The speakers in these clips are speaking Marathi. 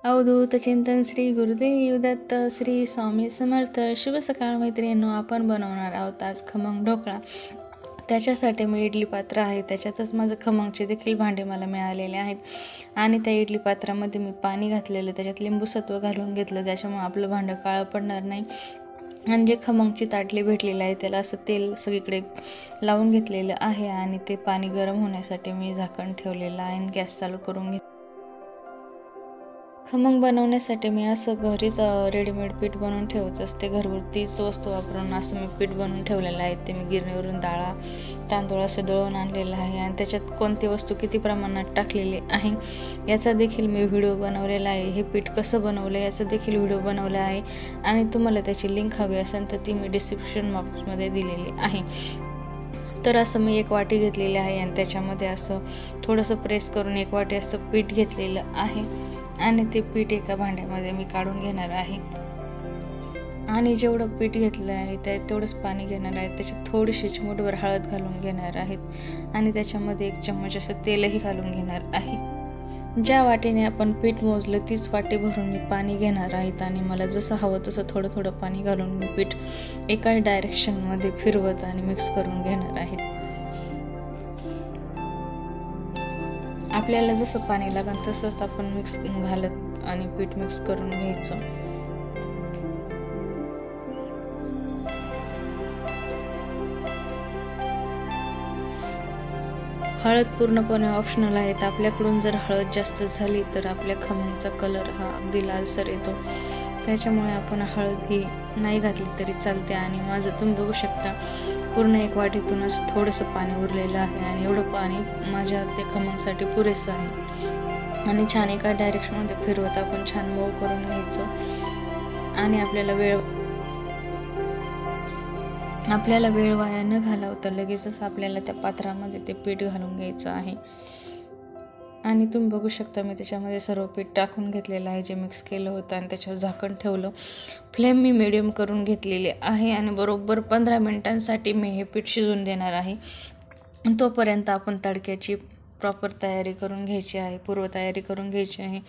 अवधूत चिंतन श्री गुरुदेव दत्त श्री स्वामी समर्थ. शुभ सकाळ मैत्रिणींनो. आपण बनवणार आहोत आज खमंग ढोकळा. त्याच्यासाठी मी इडली पात्र आहे, त्याच्यातच माझं खमंगचे देखील भांडे मला मिळालेले आहेत. आणि त्या इडली पात्रामध्ये मी पाणी घातलेलं, त्याच्यात लिंबू सत्व घालून घेतलं, त्याच्यामुळे आपलं भांडं काळं पडणार नाही. आणि जे खमंगची ताटली भेटलेलं आहे त्याला असं तेल सगळीकडे लावून घेतलेलं आहे. आणि ते पाणी गरम होण्यासाठी मी झाकण ठेवलेलं आहे आणि गॅस चालू करून घेतलं. खमंग बनवण्यासाठी मी असं घरीच रेडीमेड पीठ बनवून ठेवत असते. घरगुतीच वस्तू वापरून असं मी पीठ बनवून ठेवलेलं आहे. ते मी गिरणीवरून तांदूळ असं दळून आणलेलं आहे आणि त्याच्यात कोणती वस्तू किती प्रमाणात टाकलेली आहे याचा देखील मी व्हिडिओ बनवलेला आहे. हे पीठ कसं बनवलं याचा देखील व्हिडिओ बनवला आहे आणि तुम्हाला त्याची लिंक हवी असेल तर ती मी डिस्क्रिप्शन बॉक्समध्ये दिलेली आहे. तर असं मी एक वाटी घेतलेली आहे आणि त्याच्यामध्ये असं थोडंसं प्रेस करून एक वाटी असं पीठ घेतलेलं आहे आणि ते पीठ एका भांड्यामध्ये मी काढून घेणार आहे. आणि जेवढं पीठ घेतलं आहे तेवढंच पाणी घेणार आहे. त्याच्यात थोडीशी चिमूटभर हळद घालून घेणार आहेत आणि त्याच्यामध्ये 1 चम्मच असं तेलही घालून घेणार आहे. ज्या वाटीने आपण पीठ मोजलं तीच वाटी भरून मी पाणी घेणार आहेत आणि मला जसं हवं तसं थोडं थोडं पाणी घालून मी पीठ एकाच डायरेक्शनमध्ये फिरवत आणि मिक्स करून घेणार आहे. आपल्याला जसं पाणी लागेल तसंच आपण मिक्स घालत आणि पीठ मिक्स करून घ्यायचं. हळद पूर्णपणे ऑप्शनल आहे. आपल्याकडून जर हळद जास्त झाली तर आपल्या खमंगचा कलर हा अगदी लालसर येतो, त्याच्यामुळे आपण हळद ही नाही घातली तरी चालते. आणि माझं तुम्ही बघू शकता पूर्ण एक वाटीतून असं थोडंसं पाणी उरलेलं आहे आणि एवढं पाणी माझ्या ते खमंगसाठी पुरेसं आहे. आणि छान एका डायरेक्शनमध्ये फिरवत आपण छान मऊ करून घ्यायचं. आणि आपल्याला वेळ वाया न घालवता लगेचच आपल्याला त्या पात्रामध्ये ते पीठ घालून घ्यायचं आहे. आणि तुम्ही बघू शकता मी त्याच्यामध्ये सर्व पीठ टाकून घेतलेलं आहे जे मिक्स केलं होतं आणि त्याच्यावर झाकण ठेवलं. फ्लेम मी मिडियम करून घेतलेली आहे आणि बरोबर 15 मिनिटांसाठी मी हे पीठ शिजवून देणार आहे. तोपर्यंत आपण तडक्याची प्रॉपर तयारी करून घ्यायची आहे, पूर्वतयारी करून घ्यायची आहे.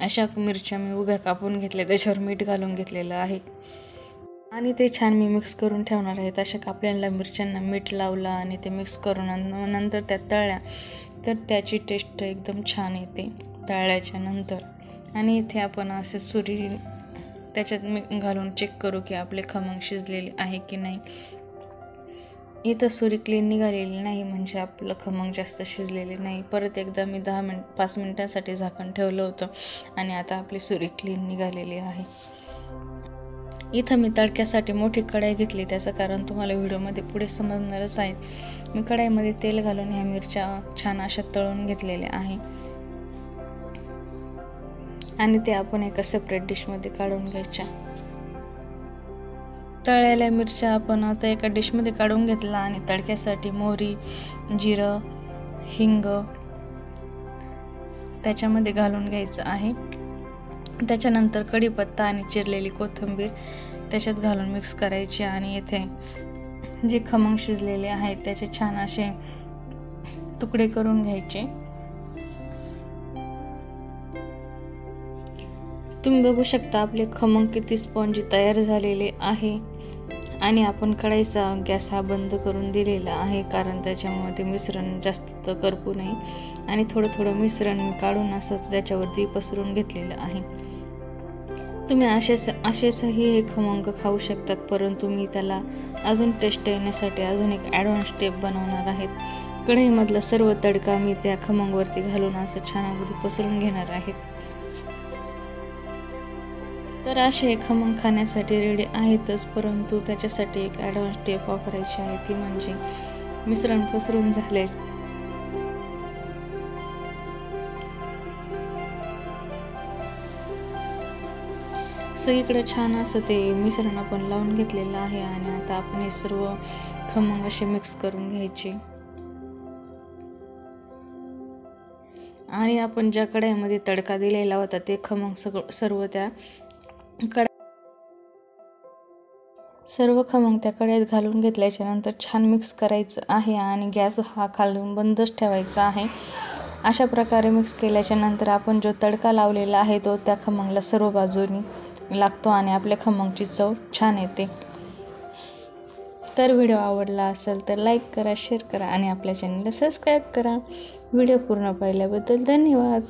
अशा मिरच्या मी उभ्या कापून घेतल्या, त्याच्यावर मीठ घालून घेतलेलं आहे आणि ते छान मी मिक्स करून ठेवणार आहे. अशा कापलेल्या मिरच्यांना मीठ लावलं आणि ते मिक्स करून नंतर त्या तळल्या तर त्याची टेस्ट एकदम छान येते तळल्याच्या नंतर. आणि इथे आपण असे सुरी त्याच्यात घालून चेक करू की आपले खमंग शिजलेले आहे की नाही. इथं सुरी क्लीन निघालेली नाही म्हणजे आपलं खमंग जास्त शिजलेले नाही. परत एकदा मी 5 मिनिटांसाठी झाकण ठेवलं होतं आणि आता आपली सुरी क्लीन निघालेली आहे. इथं मी तडक्यासाठी मोठी कढाई घेतली, त्याचं कारण तुम्हाला व्हिडिओमध्ये पुढे समजणारच आहे. मी कढाईमध्ये तेल घालून ह्या मिरच्या छान अशा तळून घेतलेल्या आहे आणि ते आपण एका सेपरेट डिशमध्ये काढून घ्यायच्या. तळलेल्या मिरच्या आपण आता एका डिशमध्ये काढून घेतला आणि तडक्यासाठी मोहरी, जिरं, हिंग त्याच्यामध्ये घालून घ्यायचं आहे. त्याच्यानंतर कढीपत्ता आणि चिरलेली कोथिंबीर त्याच्यात घालून मिक्स करायची. आणि येथे जे खमंग शिजलेले आहेत त्याचे छान असे तुकडे करून घ्यायचे. तुम्ही बघू शकता आपले खमंग किती स्पॉन्जी तयार झालेले आहे. आणि आपण कढईचा गॅस हा बंद करून दिलेला आहे कारण त्याच्यामुळे ते मिश्रण जास्त करपू नये. आणि थोडं थोडं मिश्रण मी काढून असंच त्याच्यावरती पसरून घेतलेलं आहे. तुम्ही असेचही हे खमंग खाऊ शकतात, परंतु मी त्याला अजून टेस्ट येण्यासाठी अजून एक ॲडव्हान्स स्टेप बनवणार आहेत. कढईमधला सर्व तडका मी त्या खमंगवरती घालून असं छान अगदी पसरून घेणार आहेत. तर असे खमंग खाण्यासाठी रेडी आहेतच, परंतु त्याच्यासाठी एक ॲडव्हान्स स्टेप वापरायची आहे, ती म्हणजे मिश्रण पसरून झाले सगळीकडे छान असं ते मिश्रण आपण लावून घेतलेलं आहे. आणि आता आपण हे सर्व खमंग असे मिक्स करून घ्यायचे. आणि आपण ज्या कढईमध्ये तडका दिलेला होता ते खमंग सर्व खमंग त्या कढईत घालून घेतल्याच्या नंतर छान मिक्स करायचं आहे आणि गॅस हा खालून बंदच ठेवायचा आहे. अशा प्रकारे मिक्स केल्याच्या नंतर आपण जो तडका लावलेला आहे तो त्या खमंगला सर्व बाजूनी लागतो आणि आपल्या खमंगची चव छान येते. तर व्हिडिओ आवडला असेल तर लाईक करा, शेअर करा आणि आपल्या चॅनलला सबस्क्राईब करा. व्हिडिओ पूर्ण पाहिल्याबद्दल धन्यवाद.